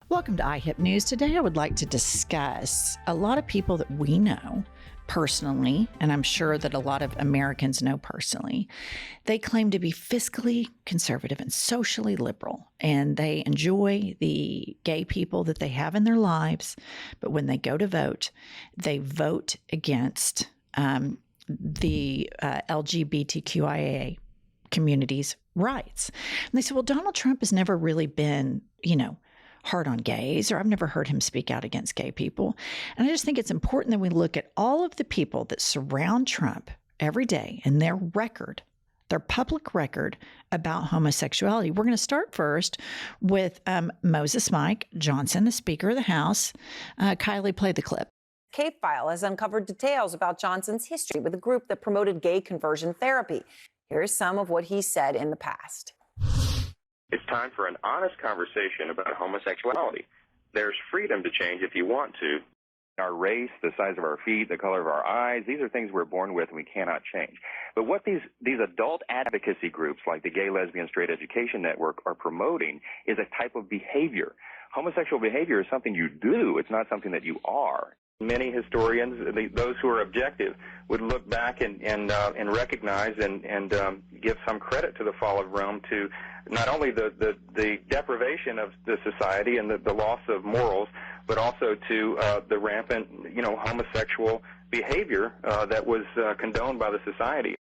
Welcome to IHIP News. Today I would like to discuss a lot of people that we know personally, and I'm sure that a lot of Americans know personally. They claim to be fiscally conservative and socially liberal, and they enjoy the gay people that they have in their lives, but when they go to vote, they vote against the LGBTQIA community's rights. And they say, well, Donald Trump has never really been, hard on gays, or I've never heard him speak out against gay people. And I just think it's important that we look at all of the people that surround Trump every day and their record, their public record about homosexuality. We're going to start first with Moses Mike Johnson, the Speaker of the House. Kylie, play the clip. Cape File has uncovered details about Johnson's history with a group that promoted gay conversion therapy. Here's some of what he said in the past. It's time for an honest conversation about homosexuality. There's freedom to change if you want to. Our race, the size of our feet, the color of our eyes, these are things we're born with and we cannot change. But what these adult advocacy groups like the Gay, Lesbian, Straight Education Network are promoting is a type of behavior. Homosexual behavior is something you do. It's not something that you are. Many historians, those who are objective, would look back and recognize and give some credit to the fall of Rome to not only the deprivation of the society and the loss of morals, but also to the rampant, homosexual behavior that was condoned by the society.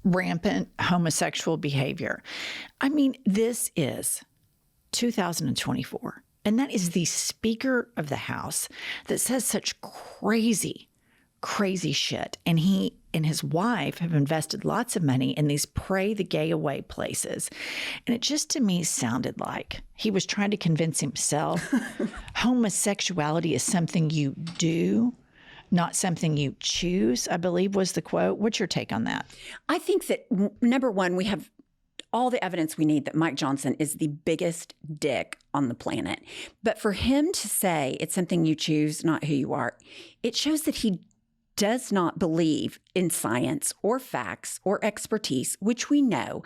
Rampant homosexual behavior. I mean, this is 2024. And that is the Speaker of the House that says such crazy shit. And he and his wife have invested lots of money in these pray the gay away places. And it just to me sounded like he was trying to convince himself homosexuality is something you do, not something you choose, I believe was the quote. What's your take on that? I think that, number one, we have all the evidence we need that Mike Johnson is the biggest dick on the planet. But for him to say it's something you choose, not who you are, it shows that he does not believe in science or facts or expertise, which we know.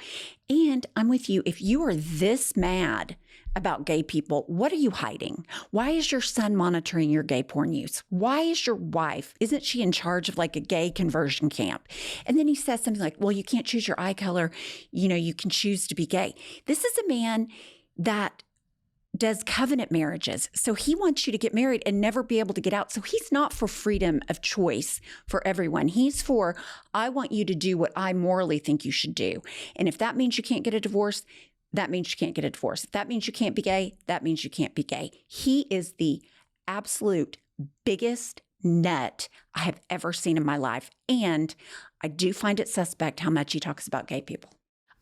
And I'm with you. If you are this mad about gay people, what are you hiding? Why is your son monitoring your gay porn use? Why is your wife, isn't she in charge of like a gay conversion camp? And then he says something like, well, you can't choose your eye color. You can choose to be gay. This is a man that does covenant marriages. So he wants you to get married and never be able to get out. So he's not for freedom of choice for everyone. He's for, I want you to do what I morally think you should do. And if that means you can't get a divorce, that means you can't get a divorce. If that means you can't be gay, that means you can't be gay. He is the absolute biggest nut I have ever seen in my life. And I do find it suspect how much he talks about gay people.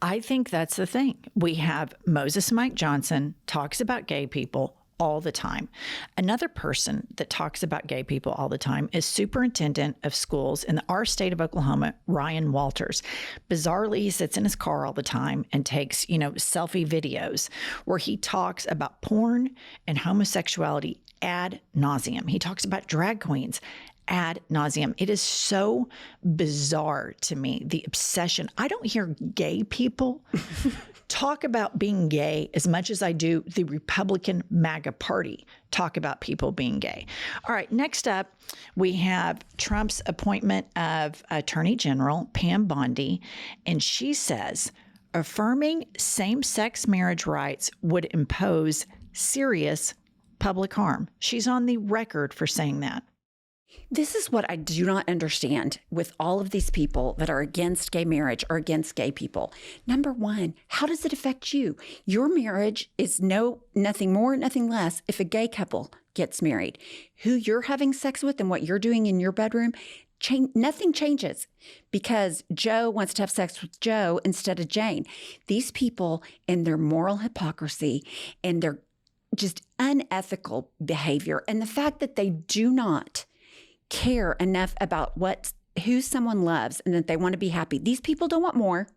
I think that's the thing. We have Moses Mike Johnson talks about gay people all the time. Another person that talks about gay people all the time is Superintendent of Schools in our state of Oklahoma, Ryan Walters. Bizarrely, he sits in his car all the time and takes, selfie videos where he talks about porn and homosexuality ad nauseum. He talks about drag queens ad nauseum. It is so bizarre to me, the obsession. I don't hear gay people talk about being gay as much as I do the Republican MAGA party talk about people being gay. All right, next up, we have Trump's appointment of Attorney General Pam Bondi, and she says affirming same-sex marriage rights would impose serious public harm. She's on the record for saying that. This is what I do not understand with all of these people that are against gay marriage or against gay people. Number one, how does it affect you? Your marriage is nothing more, nothing less if a gay couple gets married. Who you're having sex with and what you're doing in your bedroom, nothing changes because Joe wants to have sex with Joe instead of Jane. These people and their moral hypocrisy and their just unethical behavior and the fact that they do not care enough about who someone loves and that they want to be happy. These people don't want more.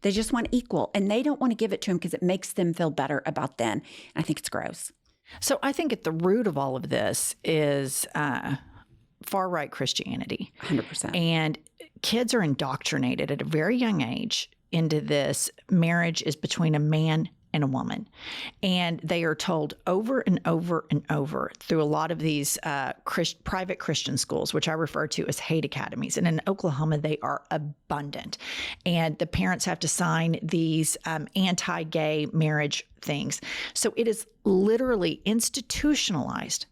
They just want equal, and they don't want to give it to them because it makes them feel better about them. I think it's gross. So I think at the root of all of this is far-right Christianity. 100%. And kids are indoctrinated at a very young age into this marriage is between a man and a woman. And they are told over and over and over through a lot of these private Christian schools, which I refer to as hate academies. And in Oklahoma, they are abundant. And the parents have to sign these anti-gay marriage things. So it is literally institutionalized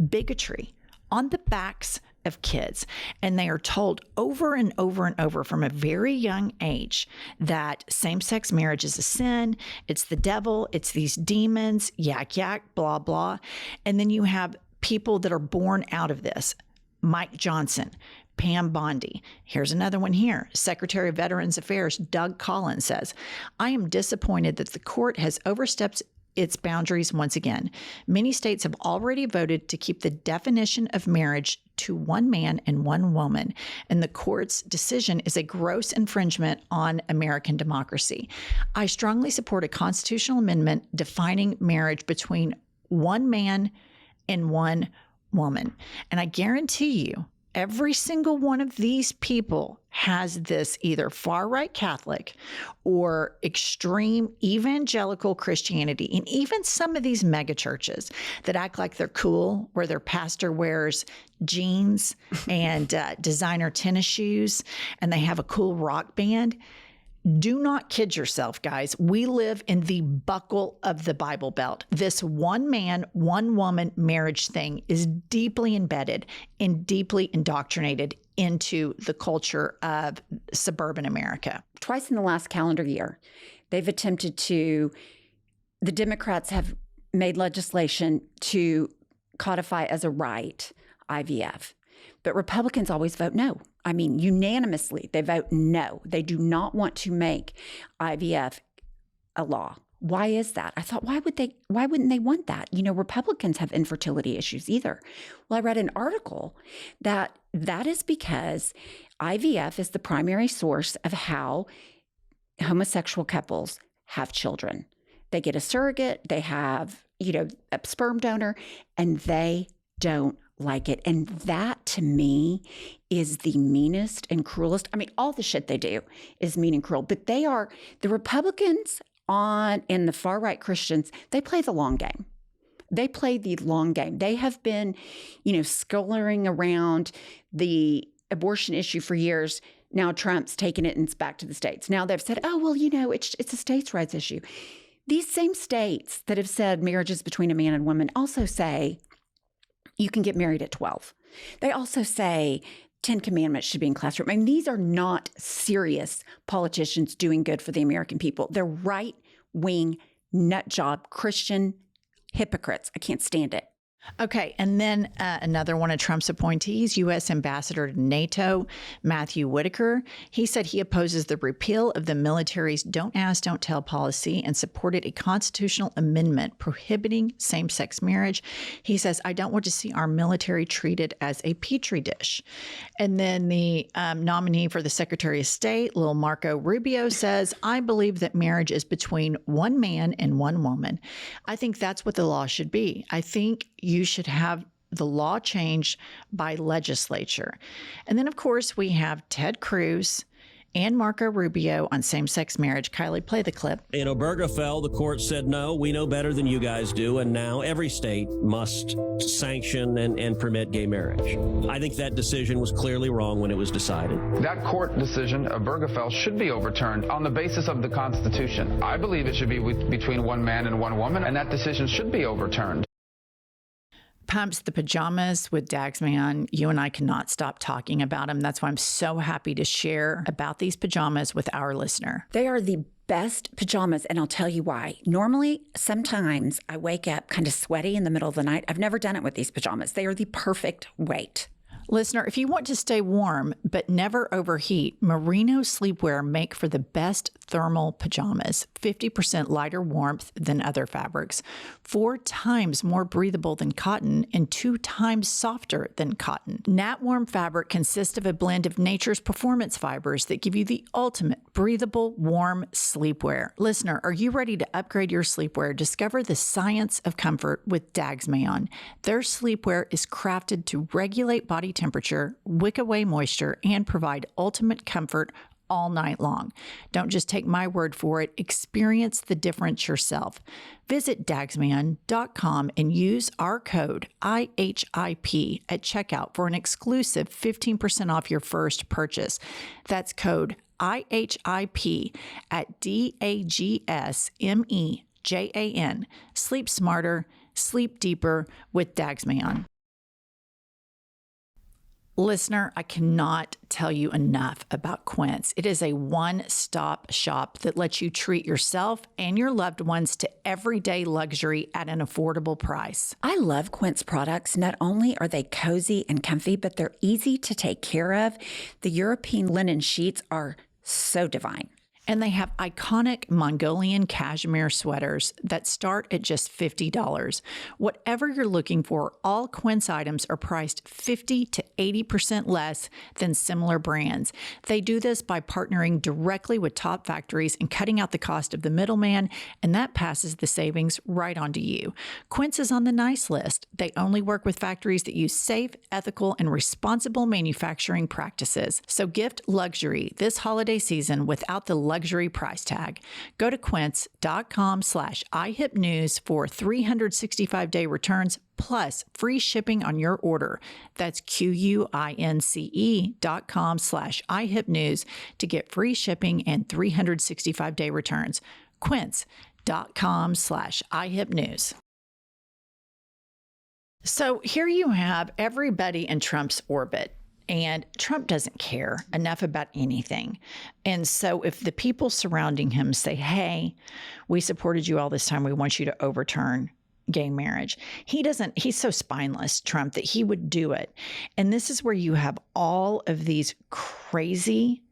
bigotry on the backs of kids. And they are told over and over and over from a very young age that same-sex marriage is a sin, it's the devil, it's these demons, yak, yak, blah, blah. And then you have people that are born out of this. Mike Johnson, Pam Bondi. Here's another one here. Secretary of Veterans Affairs, Doug Collins says, I am disappointed that the court has overstepped its boundaries once again. Many states have already voted to keep the definition of marriage to one man and one woman, and the court's decision is a gross infringement on American democracy. I strongly support a constitutional amendment defining marriage between one man and one woman. And I guarantee you, every single one of these people has this either far-right Catholic or extreme evangelical Christianity. And even some of these megachurches that act like they're cool, where their pastor wears jeans and designer tennis shoes, and they have a cool rock band. Do not kid yourself, guys. We live in the buckle of the Bible Belt. This one man, one woman marriage thing is deeply embedded and deeply indoctrinated into the culture of suburban America. Twice in the last calendar year, they've attempted to, the Democrats have made legislation to codify as a right IVF, but Republicans always vote no. I mean, unanimously, they vote no. They do not want to make IVF a law. Why is that? I thought, why wouldn't they want that? You know, Republicans have infertility issues either. Well, I read an article that is because IVF is the primary source of how homosexual couples have children. They get a surrogate, they have, a sperm donor, and they don't like it. And that, to me, is the meanest and cruelest. I mean, all the shit they do is mean and cruel, but they are, the Republicans and the far-right Christians, they play the long game. They play the long game. They have been, sculling around the abortion issue for years. Now Trump's taken it and it's back to the states. Now they've said, oh, well, it's a states' rights issue. These same states that have said marriage is between a man and woman also say you can get married at 12. They also say 10 commandments should be in classroom. I mean, these are not serious politicians doing good for the American people. They're right-wing, nutjob, Christian hypocrites. I can't stand it. Okay, and then another one of Trump's appointees, U.S. Ambassador to NATO, Matthew Whitaker, he said he opposes the repeal of the military's don't ask, don't tell policy and supported a constitutional amendment prohibiting same-sex marriage. He says, I don't want to see our military treated as a petri dish. And then the nominee for the Secretary of State, Lil Marco Rubio, says, I believe that marriage is between one man and one woman. I think that's what the law should be. I think you should have the law changed by legislature. And then, of course, we have Ted Cruz and Marco Rubio on same-sex marriage. Kylie, play the clip. In Obergefell, the court said, no, we know better than you guys do, and now every state must sanction and permit gay marriage. I think that decision was clearly wrong when it was decided. That court decision, Obergefell, should be overturned on the basis of the Constitution. I believe it should be between one man and one woman, and that decision should be overturned. Pumps, the pajamas with Dagsman, you and I cannot stop talking about them. That's why I'm so happy to share about these pajamas with our listener. They are the best pajamas, and I'll tell you why. Normally, sometimes I wake up kind of sweaty in the middle of the night. I've never done it with these pajamas. They are the perfect weight. Listener, if you want to stay warm but never overheat, Merino sleepwear make for the best thermal pajamas. 50% lighter warmth than other fabrics, 4 times more breathable than cotton, and 2 times softer than cotton. Nat Warm fabric consists of a blend of nature's performance fibers that give you the ultimate breathable, warm sleepwear. Listener, are you ready to upgrade your sleepwear? Discover the science of comfort with Dagsman. Their sleepwear is crafted to regulate body temperature, wick away moisture, and provide ultimate comfort all night long. Don't just take my word for it. Experience the difference yourself. Visit dagsman.com and use our code IHIP at checkout for an exclusive 15% off your first purchase. That's code IHIP at DAGSMEJAN. Sleep smarter, sleep deeper with Dagsman. Listener, I cannot tell you enough about Quince. It is a one-stop shop that lets you treat yourself and your loved ones to everyday luxury at an affordable price. I love Quince products. Not only are they cozy and comfy, but they're easy to take care of. The European linen sheets are so divine. And they have iconic Mongolian cashmere sweaters that start at just $50. Whatever you're looking for, all Quince items are priced 50 to 80% less than similar brands. They do this by partnering directly with top factories and cutting out the cost of the middleman, and that passes the savings right on to you. Quince is on the nice list. They only work with factories that use safe, ethical, and responsible manufacturing practices. So gift luxury this holiday season without the luxury price tag. Go to quince.com/IHIPnews for 365-day returns plus free shipping on your order. That's QUINCE.com/IHIPnews to get free shipping and 365-day returns. Quince.com/IHIPnews. So here you have everybody in Trump's orbit. And Trump doesn't care enough about anything. And so if the people surrounding him say, hey, we supported you all this time, we want you to overturn gay marriage. He's so spineless, Trump, that he would do it. And this is where you have all of these crazy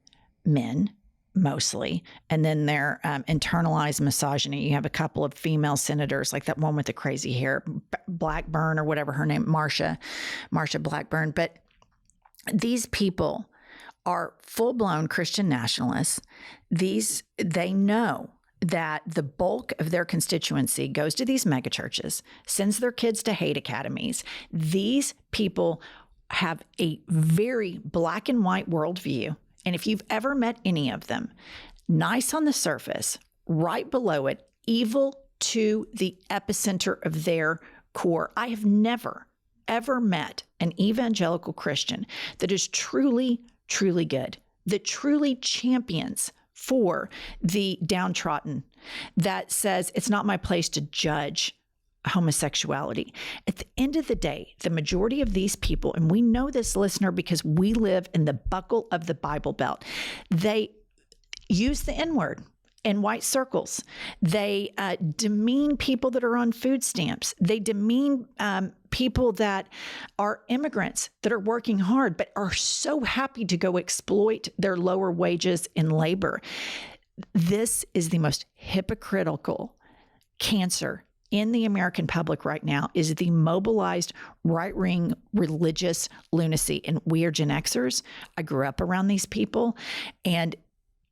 men, mostly, and then their internalized misogyny. You have a couple of female senators, like that one with the crazy hair, Blackburn or whatever her name, Marsha Blackburn. But these people are full-blown Christian nationalists. They know that the bulk of their constituency goes to these megachurches, sends their kids to hate academies. These people have a very black and white worldview. And if you've ever met any of them, nice on the surface, right below it, evil to the epicenter of their core. I have never ever met an evangelical Christian that is truly, truly good, that truly champions for the downtrodden, that says it's not my place to judge homosexuality. At the end of the day, the majority of these people, and we know this, listener, because we live in the buckle of the Bible Belt, they use the N-word in white circles. They demean people that are on food stamps. They demean people that are immigrants that are working hard, but are so happy to go exploit their lower wages in labor. This is the most hypocritical cancer in the American public right now, is the mobilized right-wing religious lunacy. And we are Gen Xers. I grew up around these people, and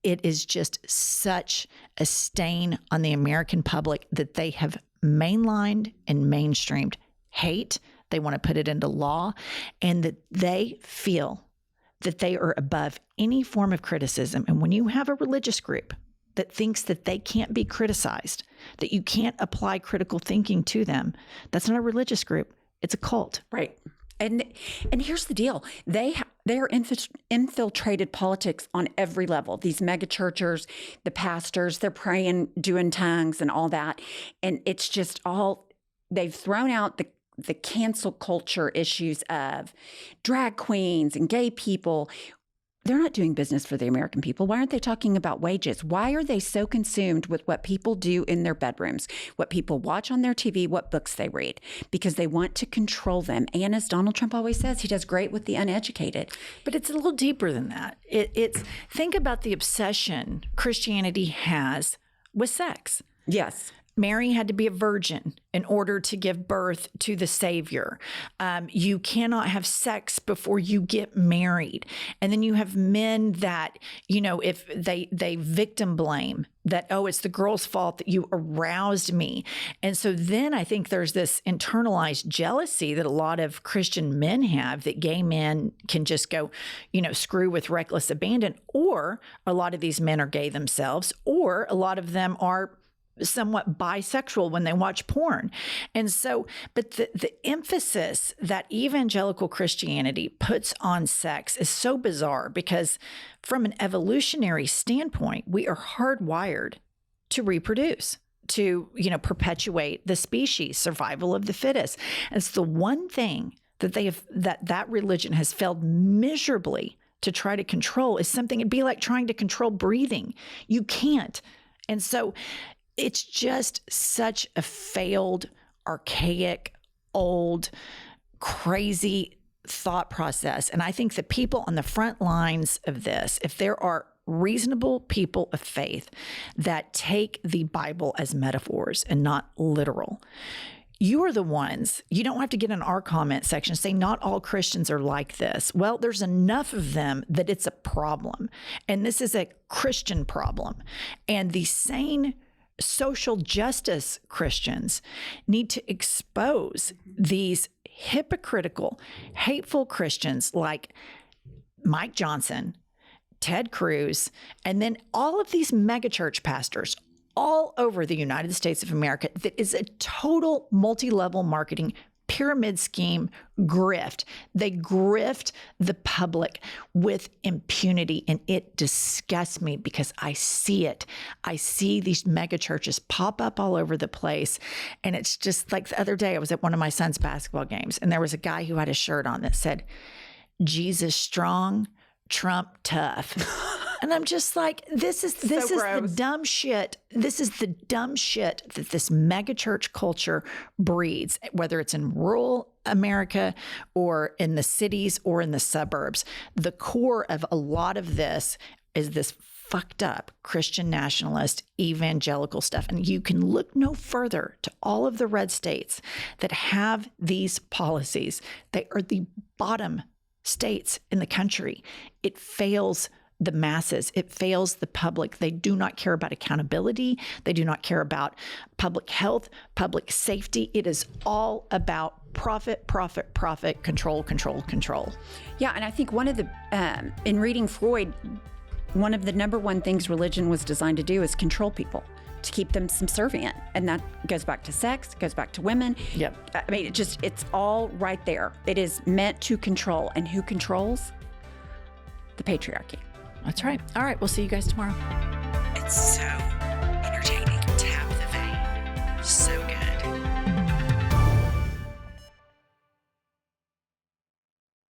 it is just such a stain on the American public that they have mainlined and mainstreamed hate. They want to put it into law, and that they feel that they are above any form of criticism. And when you have a religious group that thinks that they can't be criticized, that you can't apply critical thinking to them, that's not a religious group. It's a cult. Right. And here's the deal. They are infiltrated politics on every level. These mega churchers, the pastors, they're praying, doing tongues and all that. And it's just all, they've thrown out the cancel culture issues of drag queens and gay people. They're not doing business for the American people. Why aren't they talking about wages? Why are they so consumed with what people do in their bedrooms, what people watch on their TV, what books they read? Because they want to control them. And as Donald Trump always says, he does great with the uneducated. But it's a little deeper than that. It's think about the obsession Christianity has with sex. Yes. Mary had to be a virgin in order to give birth to the Savior. You cannot have sex before you get married. And then you have men that, if they victim blame that, oh, it's the girl's fault that you aroused me. And so then I think there's this internalized jealousy that a lot of Christian men have, that gay men can just go, screw with reckless abandon, or a lot of these men are gay themselves, or a lot of them are somewhat bisexual when they watch porn. And so, but the emphasis that evangelical Christianity puts on sex is so bizarre, because from an evolutionary standpoint, we are hardwired to reproduce, to, perpetuate the species, survival of the fittest. And it's the one thing that that religion has failed miserably to try to control, is something, it'd be like trying to control breathing. You can't. And so it's just such a failed, archaic, old, crazy thought process. And I think the people on the front lines of this, if there are reasonable people of faith that take the Bible as metaphors and not literal, you are the ones. You don't have to get in our comment section and say not all Christians are like this. Well, there's enough of them that it's a problem. And this is a Christian problem. And the sane social justice Christians need to expose these hypocritical, hateful Christians like Mike Johnson, Ted Cruz, and then all of these megachurch pastors all over the United States of America. That is a total multi-level marketing pyramid scheme grift. They grift the public with impunity, and it disgusts me because I see it. I see these mega churches pop up all over the place, and it's just like the other day I was at one of my son's basketball games, and there was a guy who had a shirt on that said, "Jesus strong, Trump tough." And I'm just like, this is the dumb shit. This is the dumb shit that this megachurch culture breeds, whether it's in rural America or in the cities or in the suburbs. The core of a lot of this is this fucked up Christian nationalist evangelical stuff. And you can look no further to all of the red states that have these policies. They are the bottom states in the country. It fails the masses. It fails the public. They do not care about accountability. They do not care about public health, public safety. It is all about profit, profit, profit, control, control, control. Yeah, and I think one of the, in reading Freud, one of the number one things religion was designed to do is control people, to keep them subservient. And that goes back to sex, goes back to women. Yep. I mean, it's all right there. It is meant to control. And who controls? The patriarchy. That's right. All right. We'll see you guys tomorrow. It's so